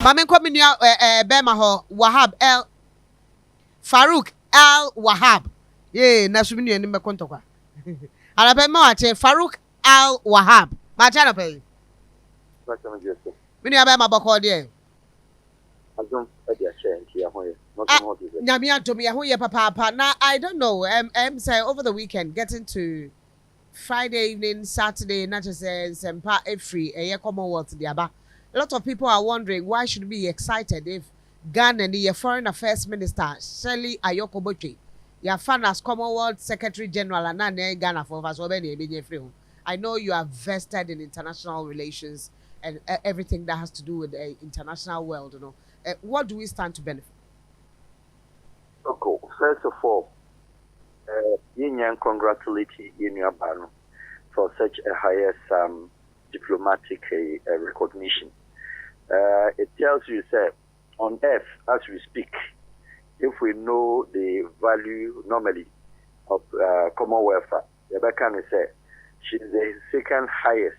Mame Kominia Bema Wahab El Farouk Al-Wahab. Yeah, Nasumini and Makontoka. Alabama Farouk Al-Wahab. My channel pay. Mini Abema Boko dear. I don't share here. Nyamia to me, who ya papa. Now I don't know. Say over the weekend, getting to Friday evening, Saturday, not just some part free a Commonwealth diaba. A lot of people are wondering why should we be excited if Ghana and the Foreign Affairs Minister Shirley Ayorkor-Botchwey, your fan as Commonwealth Secretary General and Ghana for us. I know you are vested in international relations and everything that has to do with the international world. You know, what do we stand to benefit? Okay, first of all, Union congratulate Union Bano for such a highest diplomatic recognition. It tells you, sir, on earth, as we speak, if we know the value normally of Commonwealth, Rebecca say she's the second highest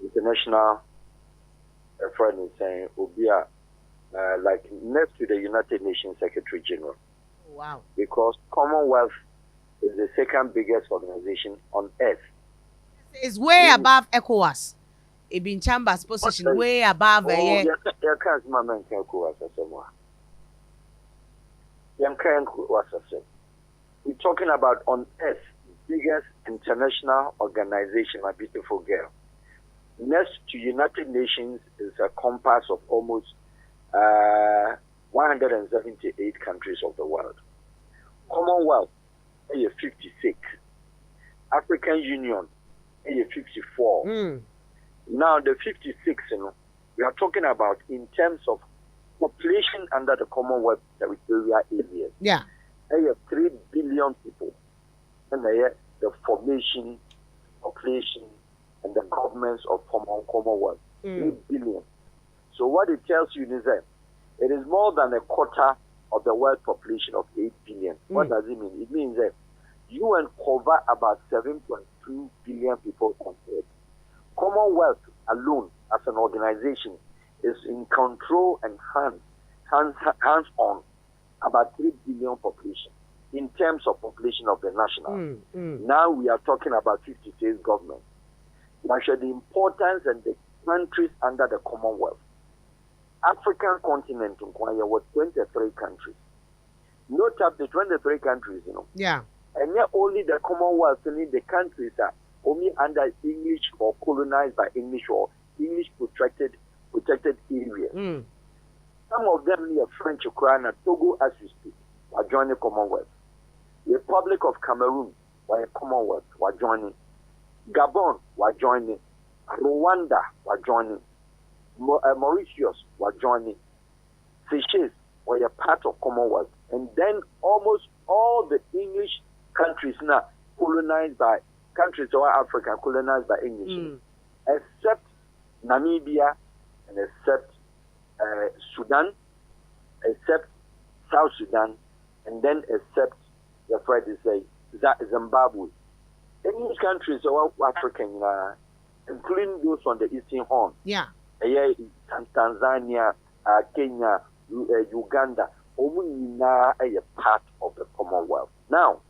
international friend in saying Obia, like next to the United Nations Secretary General. Wow. Because Commonwealth is the second biggest organization on earth. It's way above ECOWAS. It been Chamber's position way above ECOWAS. We're talking about on earth, biggest international organization, my beautiful girl. Next to United Nations is a compass of almost 178 countries of the world. Commonwealth, 56. African Union, 54. Now the 56, we are talking about in terms of population under the Commonwealth territorial area. Yeah. 3 billion people. And the formation, population, and the governments of Commonwealth. 3 billion. So what it tells you is that it is more than a quarter of the world population of 8 billion. What does it mean? It means that UN cover about 7.2 billion people on earth. Commonwealth alone, as an organization, is in control and hands on about 3 billion population in terms of population of the national. Now we are talking about 50 states government. Now, the importance and the countries under the Commonwealth. African continent was 23 countries. Note up the 23 countries, Yeah. And yet only the Commonwealth, only the countries are only under English or colonized by English or English protected areas. Some of them near French, Ukraine, Togo, as we speak, are joining Commonwealth. Republic of Cameroon, were Commonwealth, were joining. Gabon, were joining. Rwanda, were joining. Mauritius, were joining. Seychelles, were a part of Commonwealth. And then almost all the English countries now colonized by countries of Africa colonized by English, except Namibia and except Sudan, except South Sudan, and then except the Friday say Zimbabwe. English countries are African, including those on the Eastern Horn. Yeah. Tanzania, Kenya, Uganda, are a part of the Commonwealth. Now,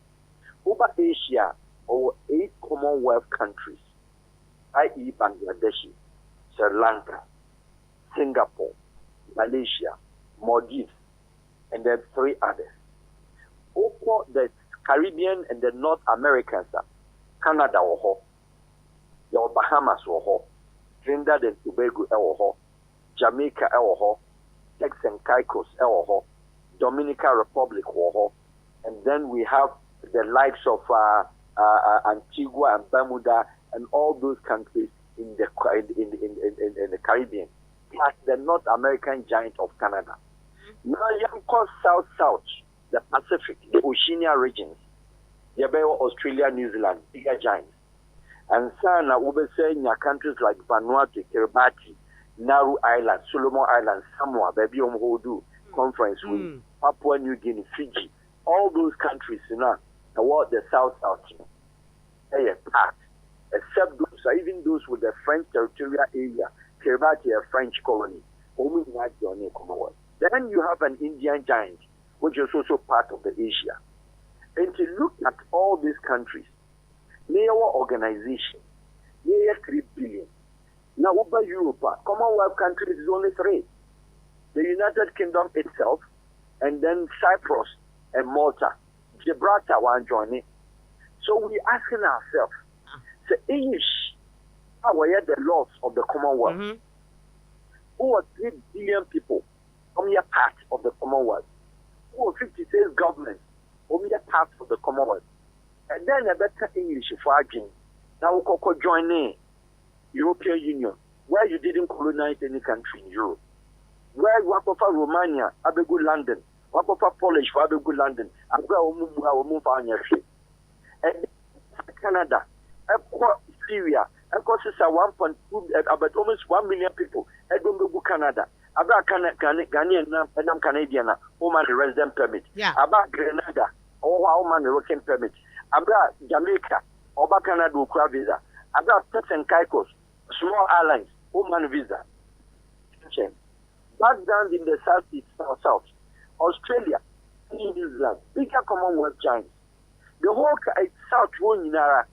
over Asia, over 8 Commonwealth countries, i.e. Bangladesh, Sri Lanka, Singapore, Malaysia, Maldives, and then 3 others. Over the Caribbean and the North Americans, Canada, your Bahamas, Trinidad and Tobago, Jamaica, Turks and Caicos, Dominican Republic, and then we have the likes of Antigua and Bermuda and all those countries in the Caribbean, plus the North American giant of Canada. Now you call South, the Pacific, the Oceania regions, the Australia, New Zealand, bigger giants. And Sana will say in countries like Vanuatu, Kiribati, Nauru Island, Solomon Island, Samoa, Baby Hodu, Conference, Papua New Guinea, Fiji, all those countries, toward the South, they are part, except those, even those with the French territorial area, Kiribati a French colony. Commonwealth. Then you have an Indian giant, which is also part of the Asia. And to look at all these countries, their organization, they are 3 billion. Now, over Europe, Commonwealth countries is only 3. The United Kingdom itself, and then Cyprus and Malta. Gibraltar one joining. So we're asking ourselves, the English, how are the laws of the Commonwealth? Who are 3 billion people? From your part of the Commonwealth. Who are 50 states governments? From your part of the Commonwealth. And then a better English for arguing. Now we join in European Union, where you didn't colonize any country in Europe. Where you work for Romania, Abegu London, work for Polish, Abegu London, and Canada, Syria, about almost 1 million people. Canada. About Ghanaian and Canadian, woman resident permit. About Grenada, or woman working permit. About Jamaica, Oba Canada Ukra visa. About Turks and Caicos, small islands, woman visa. Back down in the southeast, south, Australia, New Zealand, bigger Commonwealth giants. The whole South Wonara,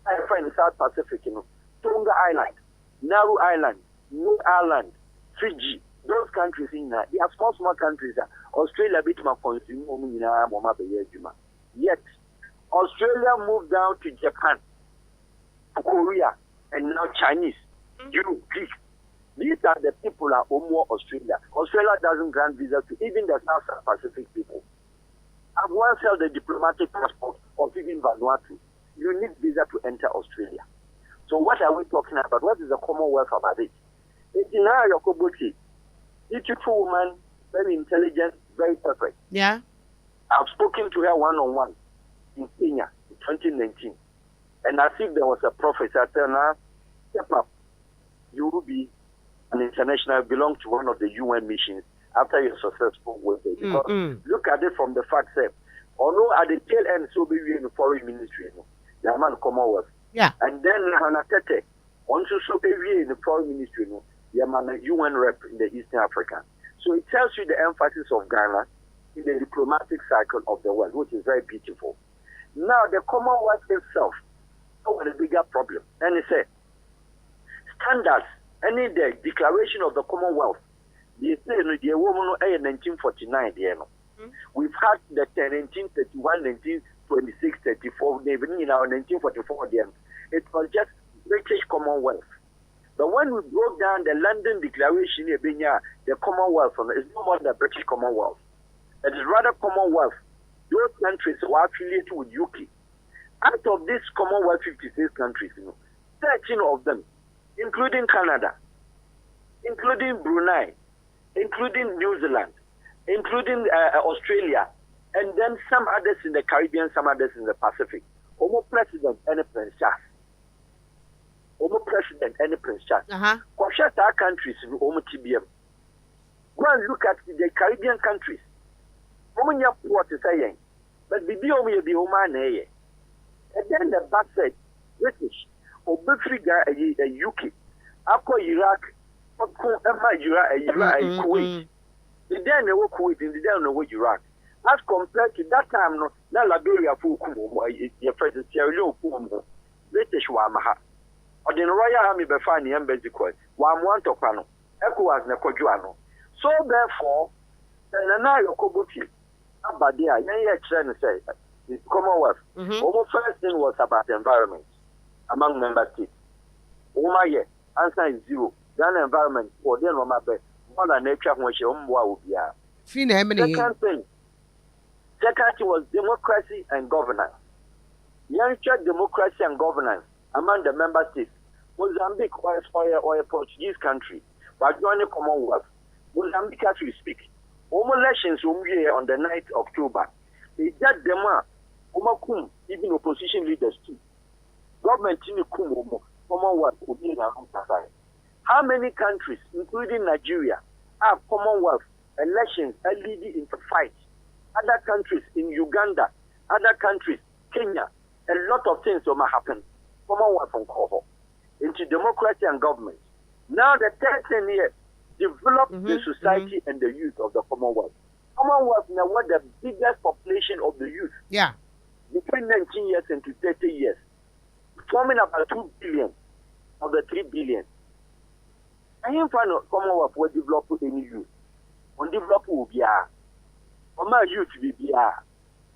I find South Pacific, Tonga Island, Nauru Island, New Ireland, Fiji, those countries in there, they are small countries. Australia bit my consume yet Australia moved down to Japan, Korea, and now Chinese, Europe, Greek. These are the people are Onua Australia. Australia doesn't grant visa to even the South Pacific people. I've once held a diplomatic passport of even Vanuatu. You need visa to enter Australia. So what are we talking about? What is the Commonwealth about it? It's in Ayorkor-Botchwey. Beautiful woman, very intelligent, very perfect. Yeah. I've spoken to her one-on-one in Kenya in 2019. And as if there was a prophet, I said, now, step up. You will be an international, belong to one of the UN missions after your successful work. Because look at it from the fact that, although at the tail end, so be in the foreign ministry, the man Commonwealth. Yeah. And then Hanatete, also so be in the foreign ministry, the man UN rep in the Eastern Africa. So it tells you the emphasis of Ghana in the diplomatic cycle of the world, which is very beautiful. Now, the Commonwealth itself, over the bigger problem. And it said, standards, any the declaration of the Commonwealth, they say the woman in 1949, we've had the 1931, 1926, 34, even in our 1944, it was just British Commonwealth. But when we broke down the London Declaration, the Commonwealth, it's no more the British Commonwealth. It is rather Commonwealth. Those countries were affiliated with UK. Out of these Commonwealth 56 countries, 13 of them, including Canada, including Brunei, including New Zealand, including Australia, and then some others in the Caribbean, some others in the Pacific. Almost President and Prince Charles. Almost President and Prince Charles. Our countries in almost TBM. Go and look at the Caribbean countries. Woman, you what to say, but the Biomia be Oman. And then the back said, British, or Bufriga, a UK, After Iraq, Kuwait. The day no Kuwait, and the day no Iraq. As compared to that time, no, Liberia, your president, British Wamaha. Or the Royal Army Befani and Bezico, Wamwantopano, Echoas Nekojuano. So therefore, the Ayorkor-Botchwey, but there, trying to say, the Commonwealth. Almost first thing was about the environment among member states. Answer is 0. Then environment for them on my bed. More than nature, which will be a second thing. Second thing was democracy and governance. Young democracy and governance among the member states. Mozambique was or a Portuguese country, but joining Commonwealth. Mozambique, as we speak, elections on the 9th of October. They judge them up. Even opposition leaders too. Government in the Commonwealth will be in our side. How many countries, including Nigeria, have Commonwealth elections leading into fights? Other countries in Uganda, other countries, Kenya, a lot of things will happen. Commonwealth from Koho into democracy and government. Now the third thing here, develop the society and the youth of the Commonwealth. Commonwealth now what the biggest population of the youth. Yeah. Between 19 years and to 30 years, forming about 2 billion of the 3 billion. I am find Commonwealth will develop any youth. On develop will be on my youth will be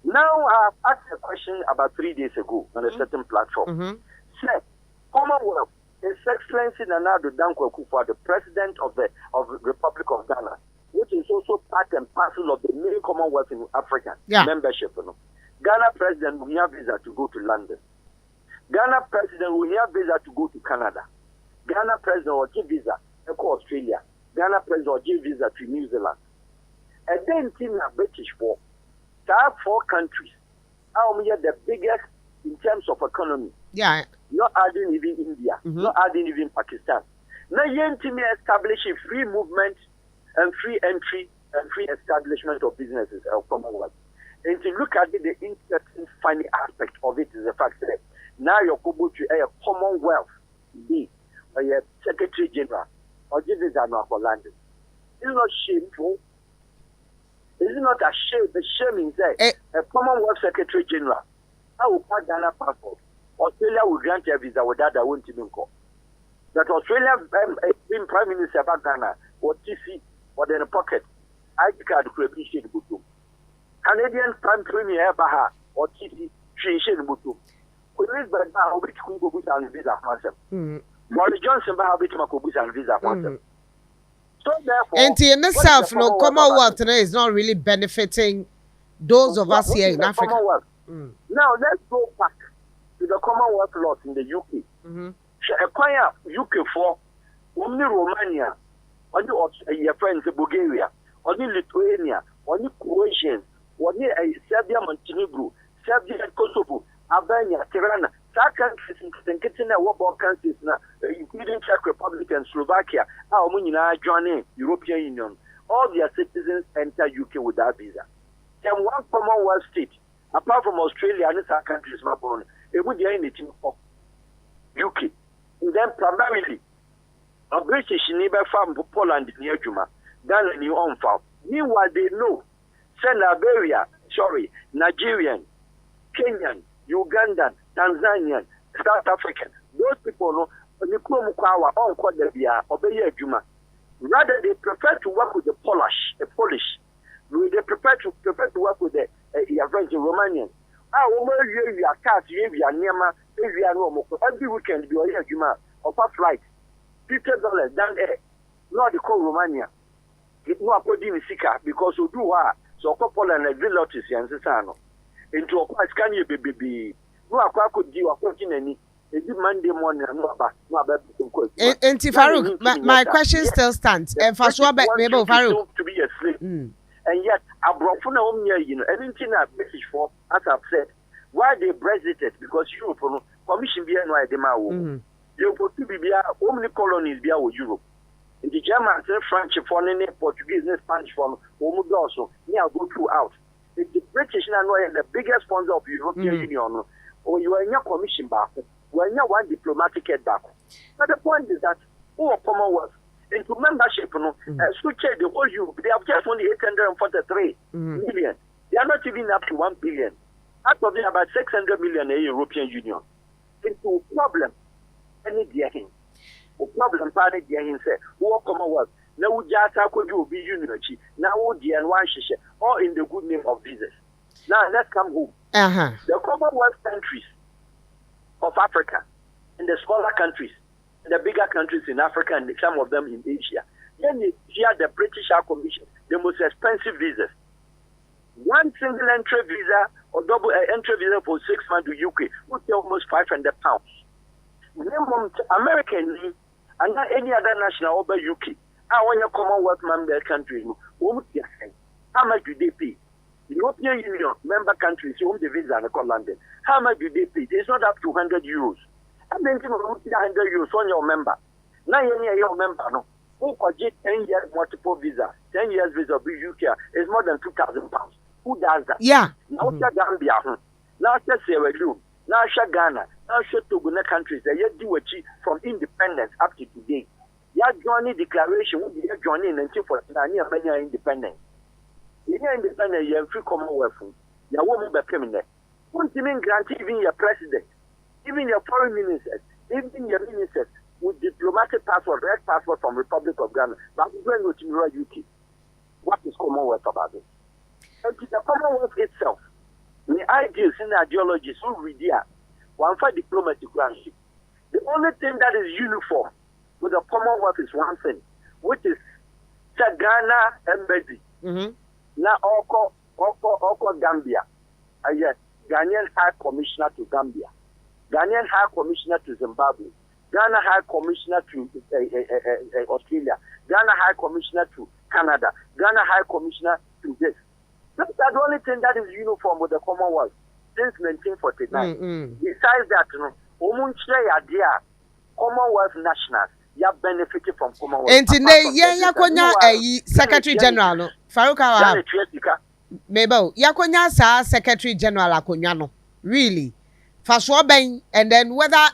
Now I have asked a question about 3 days ago on a certain platform. Say, Commonwealth, His Excellency Nana Addo Dankwa Akufo-Addo, the President of the Republic of Ghana, which is also part and parcel of the main Commonwealth in Africa membership. Ghana President will have visa to go to London. Ghana President will have visa to go to Canada. Ghana President will give visa to Australia. Ghana President will give visa to New Zealand. And then team British for that 4 countries are the biggest in terms of economy. Yeah. Not adding even India, not adding even Pakistan. Now you team establish a free movement and free entry and free establishment of businesses of Commonwealth. And to look at it, the interesting, funny aspect of it is the fact that now you're going to a Commonwealth be a Secretary General or give it for London. It's not shameful. It's not a shame. The shame is that a Commonwealth Secretary General, I will pass Ghana passport. Australia will grant a visa without I won't even call. That Australia being Prime Minister about Ghana or TC or in a pocket, I card could appreciate the book. Canadian Prime Premier Baha or TC Shin Butu. Could live by now which could go and visa myself. Boris Johnson Baha which Makobus and visa myself. So therefore, and in itself, no Commonwealth is not really benefiting those of us here in Africa. Now let's go back to the Commonwealth laws in the UK. Acquire UK for only Romania, only your friends Bulgaria, only Lithuania, only Croatian, only Serbia, Montenegro, Serbia, Kosovo, Albania, Tirana. That countries in countries including Czech Republic and Slovakia, are joining European Union. All their citizens enter UK without visa. Then one Commonwealth state, apart from Australia and other countries, it would be anything for UK. And then primarily, a British neighbor from Poland near Juma, Ghana new on farm. Meanwhile, they know, Nigerian, Kenyan, Ugandan, Tanzanian, South African, those people know, rather they prefer to work with the Polish. They prefer to work with the Romanian. Every weekend, of a flight, $50 down there. Not the call Romania. It no apodin sika because you do so couple and a relatives and Sano. Into a quite can you be no aqua could do a question any. It's Monday morning and no about and Farouk, my question still stands. And for sure, Farouk to be a slave. And yet, I brought for anything I message for, as I've said, why they Brexited because Europe commission be no idea. You put to be only colonies be our Europe. In the Germans, French, foreign, Portuguese, Spanish, also near go throughout. If the British now are the biggest sponsor of European Union, or you are in your commission back, we are in one diplomatic head back. But the point is that Commonwealth into membership, switch the whole Europe, they have just only 843 million. They are not even up to 1 billion. Out of them, about 600 million in European Union. Into problem. Any dear him. Problem party dear him say, who Commonwealth. Now we just could you be unity. Now dear and one shisha, all in the good name of Jesus. Now let's come home. The Commonwealth countries of Africa and the smaller countries, and the bigger countries in Africa and some of them in Asia. Then here the British Commission, the most expensive visas. One single entry visa or double entry visa for 6 months to UK would be almost £500. Minimum American and not any other national over UK. I want your Commonwealth member countries. How much do they pay? European Union member countries, you want the visa and call London. How much do they pay? It's not up to 100 euros. And then you want 100 euros on your member. Now you're member, no. Who could get 10 years multiple visa? 10 years visa of UK is more than £2,000. Who does that? Yeah. Now Gambia, now Sierra Leone, now Ghana, now Togo countries that you do achieve from independence up to today. ya joining declaration we ya joining 1949 ya many independent. Yeah, independent ya free Commonwealth. Ya wo mu be pemne. Won't even grant even your president, even your foreign ministers, even your ministers with diplomatic passport, red passport from Republic of Ghana. But we're going to UK. What is Commonwealth about it? And the Commonwealth itself, the ideas and ideologies who read here, one for diplomatic grantship. The only thing that is uniform with the Commonwealth is one thing, which is Ghana embassy. Now, Oko Gambia. Yes, Ghanaian High Commissioner to Gambia, Ghanaian High Commissioner to Zimbabwe, Ghana High Commissioner to Australia, Ghana High Commissioner to Canada, Ghana High Commissioner to this. That's the only thing that is uniform with the Commonwealth since 1949. Besides that, Commonwealth nationals, you have benefited from Commonwealth. And today, Secretary General Farouk Al-Wahab. Mabel, Yakonya sa Secretary General Akonyano. Really? Faswa Ben, and then whether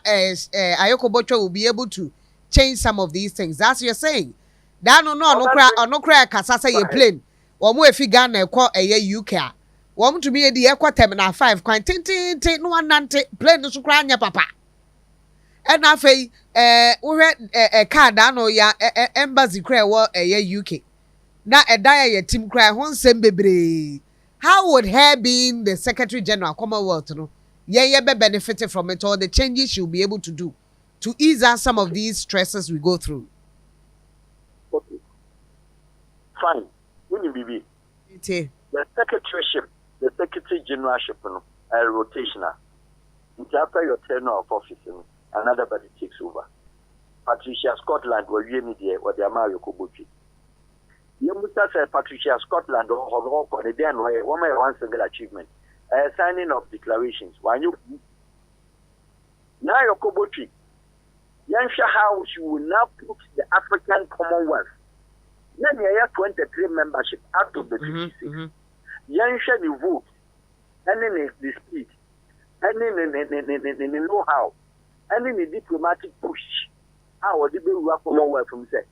Ayorkor-Botchwey will be able to change some of these things. That's what you're saying. That no cry kasasa ye plane. Omo efi Ghana ekọ UK. Wom to be the ekọ terminal 5 kwan tin no nante plane no so kra anya papa. And afei we card no ya embassy kra wo UK. Na edaya ye team cry hon sem bebre. How would her being the Secretary General Commonwealth no ye be benefited from it, or the changes she'll be able to do to ease out some of these stresses we go through? Okay. Fine. The secretaryship, the Secretary Generalship, rotational. After your tenure of office, another body takes over. Patricia Scotland will be media or the Ayorkor-Botchwey. You must say Patricia Scotland or the day and one single achievement. Signing of declarations. When you now Ayorkor-Botchwey, Yansha House, you will now put the African Commonwealth. Then you have 23 membership out of the 56. Yansha the vote, and then the speed, and then the know-how, and then the diplomatic push. How the bill will Commonwealth from say,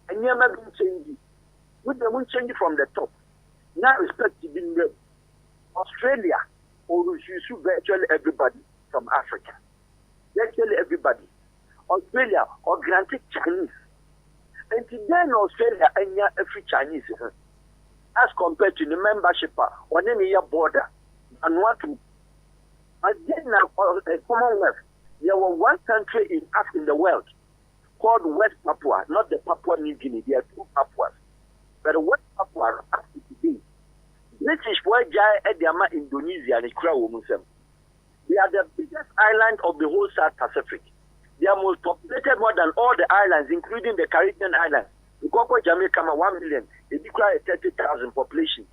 and you have been changing. With them, we change from the top. Now, respect to being Australia, or virtually everybody from Africa. Virtually everybody. Australia, or granted Chinese. And then Australia, and every Chinese, as compared to the membership on any border, and what to. And then now, Commonwealth, there was one country in the world called West Papua, not the Papua New Guinea. There are two Papuas. But West Papua has to be British boy Jai Ediama Indonesia and Ikra. They are the biggest island of the whole South Pacific. They are most populated more than all the islands, including the Caribbean islands. The Coco Jamaica, 1 million. They declare 30,000 population.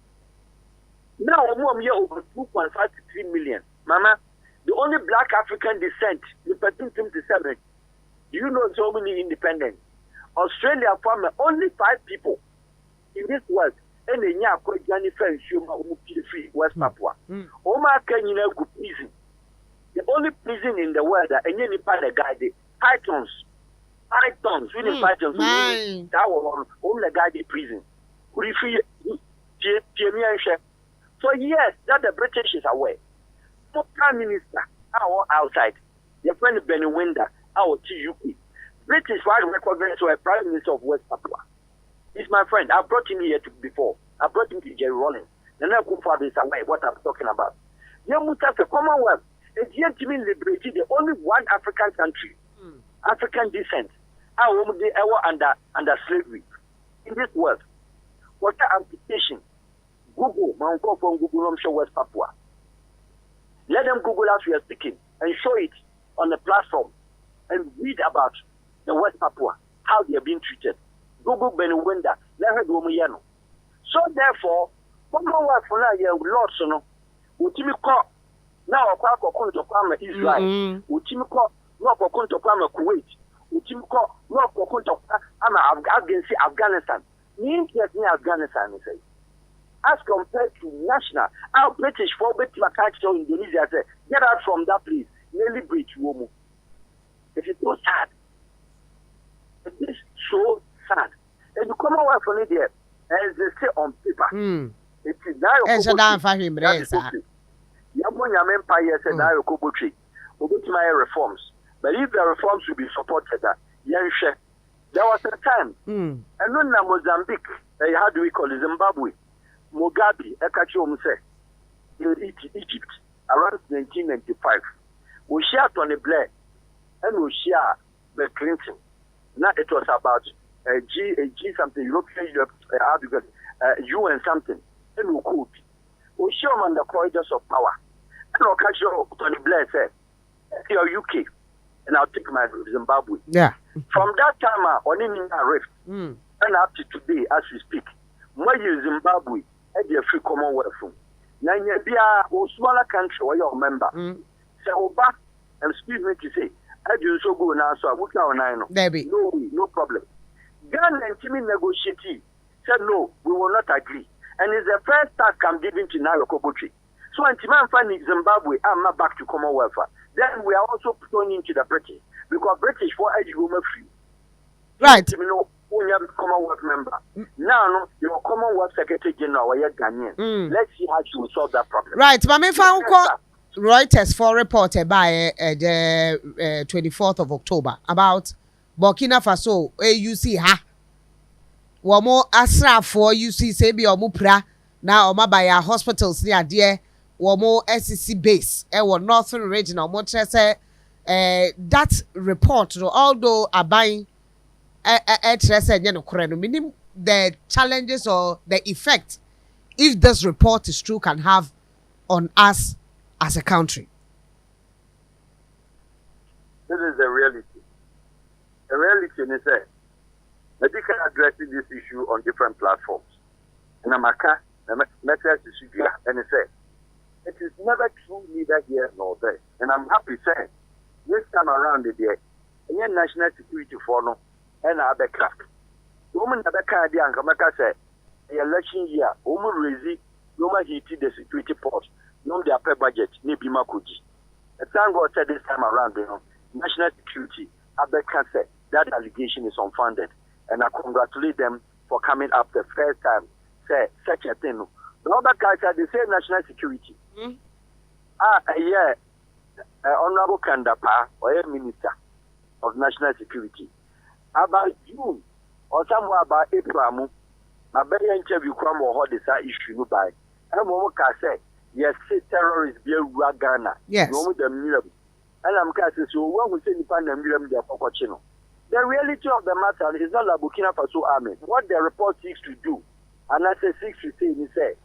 Now, we are over 2.5 to 3 million. Mama, the only black African descent in 1327. Do you know so many independents? Australia formed only 5 people in this world. And the West Papua. Oma Kenya prison. The only prison in the world that any part the guy the Pythons, we need Pythons. That was only the guy the prison. So yes, that the British is aware. So Prime Minister, our outside, your friend Benny Winder, our TUP. British white recognize a Prime Minister of West Papua. He's my friend. I brought him here before. I brought him to Jerry Rollins. The next father is aware what I'm talking about. You must have the Commonwealth. It's yet to be liberated. The only one African country, African descent, they were under slavery in this world. What amputation? Google, my uncle from Google, I'm sure West Papua. Let them Google as we are speaking and show it on the platform and read about the West Papua, how they are being treated. Google Benwenda, let her go Muyano. So therefore, Commonwealth for now, lots, you know, Utimi call now a quack or Kuntokama Israel, Utimi call not for Kuntokama Kuwait, Utimi call not for Kuntokama Afghanistan. Means yes, near Afghanistan, they say. As compared to national, our British for British Makacho Indonesia say, get out from that place, nearly breach Womo. It is so sad. It is so sad. And the Commonwealth only there, as they say on paper, it is now that is okay. Yamunya Empire said now Kobotri, Obutimaya reforms. But if the reforms will be supported, there was a time, and when Mozambique, how do we call it, Zimbabwe, Mugabe, Ekachi say, in Egypt, around 1995, we shared Tony Blair and we shared Bill Clinton. Now it was about G something, European UN something, and we could. We share them on the corridors of power. And we catch Tony Blair said, "You're UK, and I'll take my Zimbabwe." Yeah. From that time on, in a rift, and up to today, as we speak, more you Zimbabwe, and the free Commonwealth. Now, you be a smaller country where you're a member. So, back and excuse me to say, I do so go now, so I would now know. No, no problem. Ghana and Timmy negotiate. Said no, we will not agree. And it's the first task I'm giving to Nairo Kobotri. So, until I'm finding Zimbabwe, I'm not back to Commonwealth. Then we are also turning to the British because British for edge women free. Right. You know, when you have a Commonwealth member. Now, you're Commonwealth Secretary General or you're Ghanaian. Let's see how you will solve that problem. Right. But me found Reuters for reported by the 24th of October about Burkina Faso. You see, one more Asra for you see, say be or Mupra now or by our hospitals near there. One more SEC base, one northern regional. What say that report, although are buying meaning the challenges or the effect, if this report is true, can have on us as a country. This is the reality. The reality is that we can address this issue on different platforms. And Amaka, message is and it said, it is never true neither here nor there. And I'm happy saying, this time around the day, in national security for no, and other craft. Woman other kind of Kamaka said, the election year, woman raising, no man heated the security port, no their pay budget, maybe Makuji. The time God said this time around, national security, Abeka said that allegation is unfounded. And I congratulate them for coming up the first time, say such a thing. The other guys said they say national security. Honorable Kandapa, or a minister of national security. About June or somewhere about April, my very interview come or hold this issue by. And Momoka said, yes, terrorists be a Ghana. Yes. No with the Miriam. And I'm casting so one who say Nipan and Miriam they are Pocochino. The reality of the matter is not like Burkina Faso army. What the report seeks to do, and I say seeks to say, he said,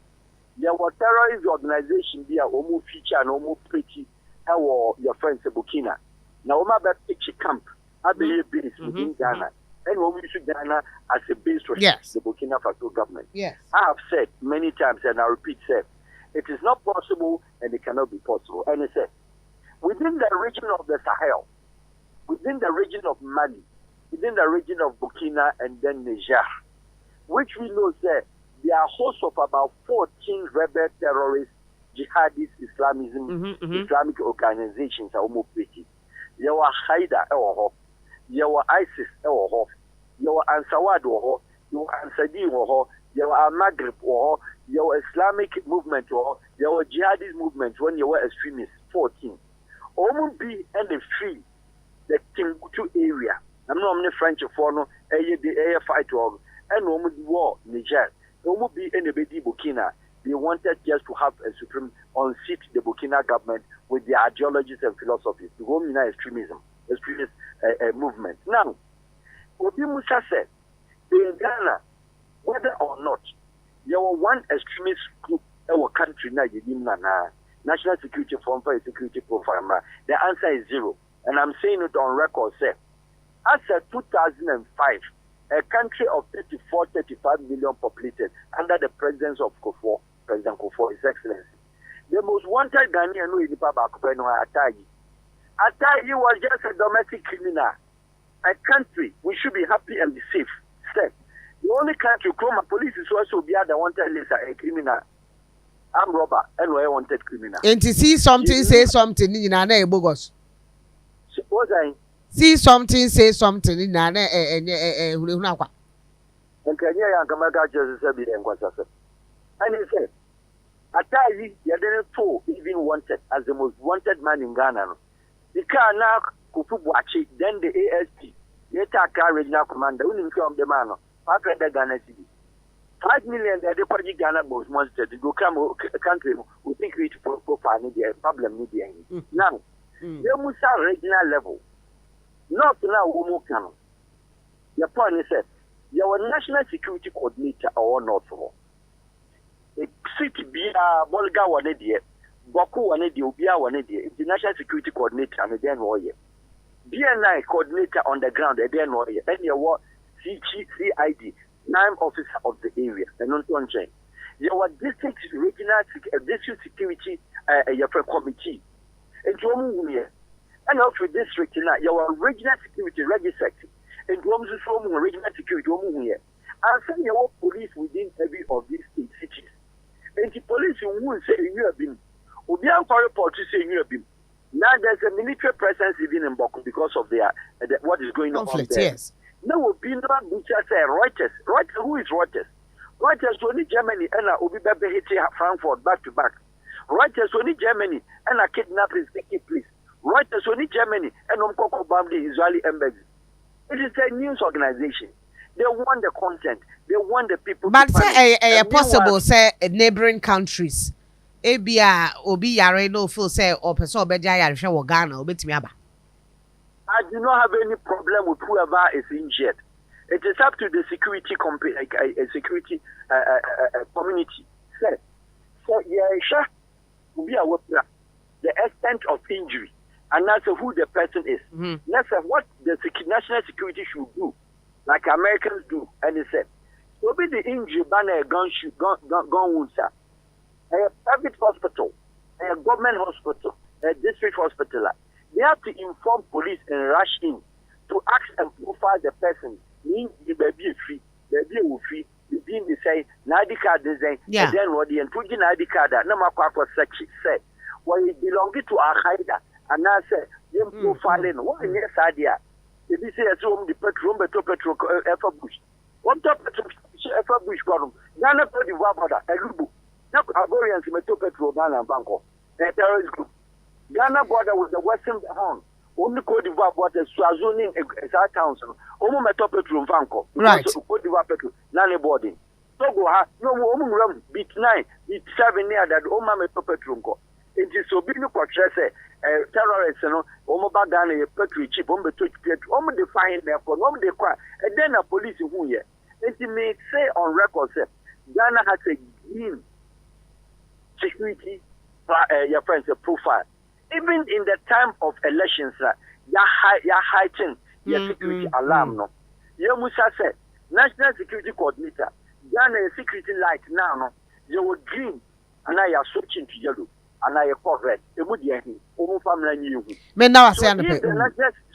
there were terrorist organization be a homo feature and homo pretty, or your friends in Burkina. Now, my back picture camp, I be a base within Ghana, and we use Ghana as a base to the Burkina Faso government. Yes. I have said many times, and I repeat, said, it is not possible and it cannot be possible. And it said, within the region of the Sahel, within the region of Mali, within the region of Burkina and then Niger, which we know that there are hosts of about 14 rebel terrorist, jihadist, Islamic organizations are operating. There were Haida, there were ISIS, there were Ansawad, there were Ansadi, there were Maghreb, there were Islamic movement, there were jihadist movement when there were extremists, 14. Omu be and the free, the Timbuktu area. I'm not French for no air fight and Omu war Niger. Omu be and the Burkina. They wanted just to have a supreme unseat the Burkina government with their ideologies and philosophies. The women extremism, extremist movement. Now, Obi Musa said, in Ghana, whether or not there were one extremist group in our country now, National Security Forum for a Security Profile, the answer is zero. And I'm saying it on record, sir. As of 2005, a country of 35 million populated under the presence of President Kufuor, His Excellency. The most wanted Ghanaian who is Atayi. Atayi was just a domestic criminal. A country, we should be happy and be safe. Step. The only country, Chroma police is also be the wanted list a criminal. I'm robber and we wanted criminal. And to see something, say something in an bogus. Suppose see something, say something in an Hunakwa. And Kenya and Kamaka just said it and was a. And he said, Atayi, you didn't fall even wanted as the most wanted man in Ghana. The car now Kufubuachi, then the ASP, the attack regional commander, who didn't come the man, after the Ghana city. 5 million, the Department Ghana was wanted to go come a country who think we to profile the problem media. Now, the Musa regional level, not now, Umukano. Your point is that your national security coordinator or not for. City be Bolga one idea, Boku one idea, Ubia one idea, the national security coordinator and then warrior. BNI coordinator on the ground, and then warrior, and your what CID, 9 officer of the area, and not one chain. Your district regional district security your committee. And and also district your regional security register. And from regional security, and send your police within every of these cities. And the police won't say you have been. Obian for report to say you have been. Now there's a military presence even in Boku because of their what is going conflict, on there. Yes. Now will be not just say Reuters. Reuters, who is Reuters? Reuters only Germany and Obi Bebe hit Frankfurt back to back. Reuters only Germany and a kidnapping taking place. Reuters only Germany and Omkoko bombed the Israeli embassy. It is a news organization. They want the content. They want the people. But say a possible say neighboring countries. Ebia obi yare no feel say or person obeja yare hwe Ghana obetimi aba. I do not have any problem with whoever is injured. It is up to the security security community. So yeah, be aware the extent of injury and that's who the person is. That's what the national security should do. Like Americans do, and they said, so be the injury banner gun wounds, a private hospital, a government hospital, a district hospital. They have to inform police and rush in to ask and profile the person. Mean the baby free, baby will free. Begin to say, Nadi card design, and then what the Ntuji Nadi card that no matter section said, well, it belonged to a hider, and I said, you profiling what in yes idea. If you say at home the petrol, Effa Bush. One top Effa Bush got him. Ghana for the Wabada, a Lubu. Now, Agorians in Meto Petrol, Ghana and Banco. A terrorist group. Ghana border with the Western Horn. Only Cote d'Ivoire border, Swaziland, South Council. Omo Meto Petrol, Banco. Right. Cote d'Ivoire Petrol, Nane boarding. Togo ha, no more beat 9, beat 7 near that Oma Meto Petrol. It is so big for terrorists, you know, Omobagana, Petri, Chip, Omo define their phone, Omo de Qua, and then a police who here. It may say on record, say, Ghana has a green security, your friends, a profile. Even in the time of elections, you're heightened your security alarm. No, you Musa said, National Security Coordinator, Ghana a security light now, no, you were green, and now you're switching to yellow. And I call red. It would be almost family new. Men now I say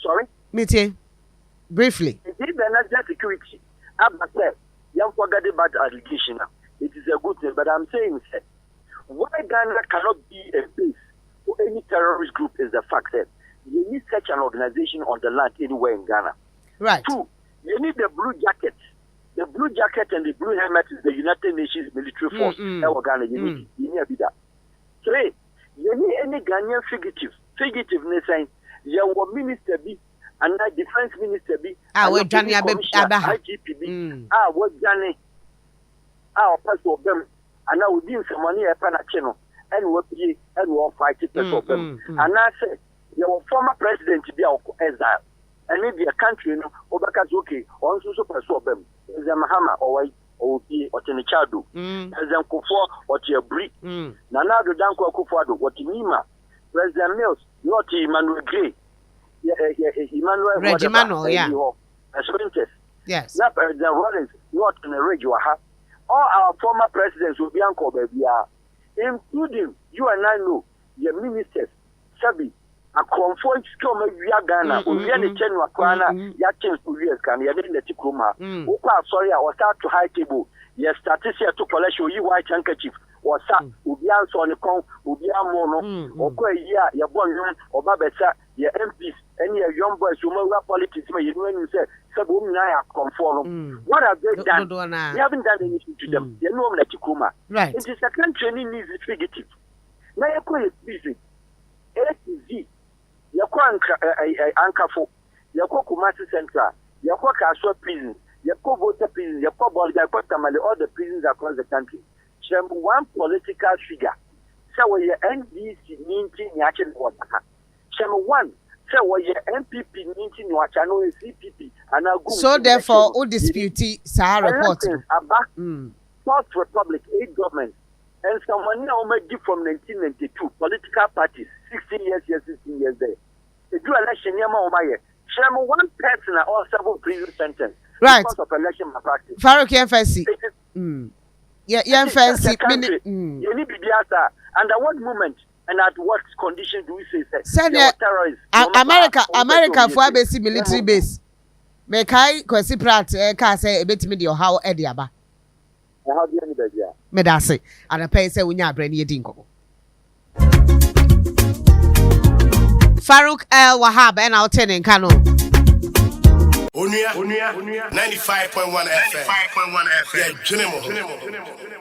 sorry. Meeting briefly. It is the national security. I'm said, young forget about allegation. It is a good thing, but I'm saying that why Ghana cannot be a base for any terrorist group is the fact that you need such an organization on the land anywhere in Ghana. Right. 2, you need the blue jacket. The blue jacket and the blue helmet is the United Nations military force. Ghana, you need that. 3, you need any Ghanaian fugitiveness saying, your minister be, and that defense minister be, what Johnny IGPB, what Johnny, pass of them, and I will give some money a panachino, and what be, and we'll fight it of them. And I say, your former president to be our exile, and maybe a country, you know, Obakazuki, or also pursue them, is a Mahama or be or Tenichado, as a Kufo or Tiabri, Nanado Danko Kufado, what Nima, President Mills, not Emmanuel Gray, Emmanuel Regimano, yes. Not President Rollins, not in a radio. All our former presidents will be Uncle Baby, including you and I know your ministers, Sabi. A comfort skill may be a Ghana, we are the 10 Wakana, Yachins to years can be in the Tikuma. Sorry, I was start to high table. Yes, statistician to collect you white handkerchief or sat, Ubian Sonicon, Ubian Mono, or Quay, your born or Babessa, your MPs, any young boys who know politics, you know, you say, conform. What have they done? We haven't done anything to them. They know that Chikuma. Right. It is a country needs its fugitive. Now you call it busy. A to Z. You call Ankafo. You call Kumasi Central. You call Kaswa prison. You call Voter prison. You call Bolga. You call Tamale. All the prisons across the country. One political figure. So we NDC ninety nyachine water. One. So we MPP ninety nyachano CPP and so therefore, all dispute Sahara report. Fourth Republic, 8 governments, and someone now made from 1992 political parties, 16 years here, 16 years there. They do election yama omaye. Chairman one person or several prison sentence. Right. Because of election malpractice. Farouk FSC. Yeah, fancy. You need to be answer. Under what moment and at what condition do we say terrorists? America for basic military base. Make I kwesi prat ka say e betimi de how e de aba. How do you need Me da say and pay say unya abra ne yedi nkoko. Farouk Al-Wahab and I'll turn in Kano. Onua 95.1 FM. 95.1 FM. Yeah,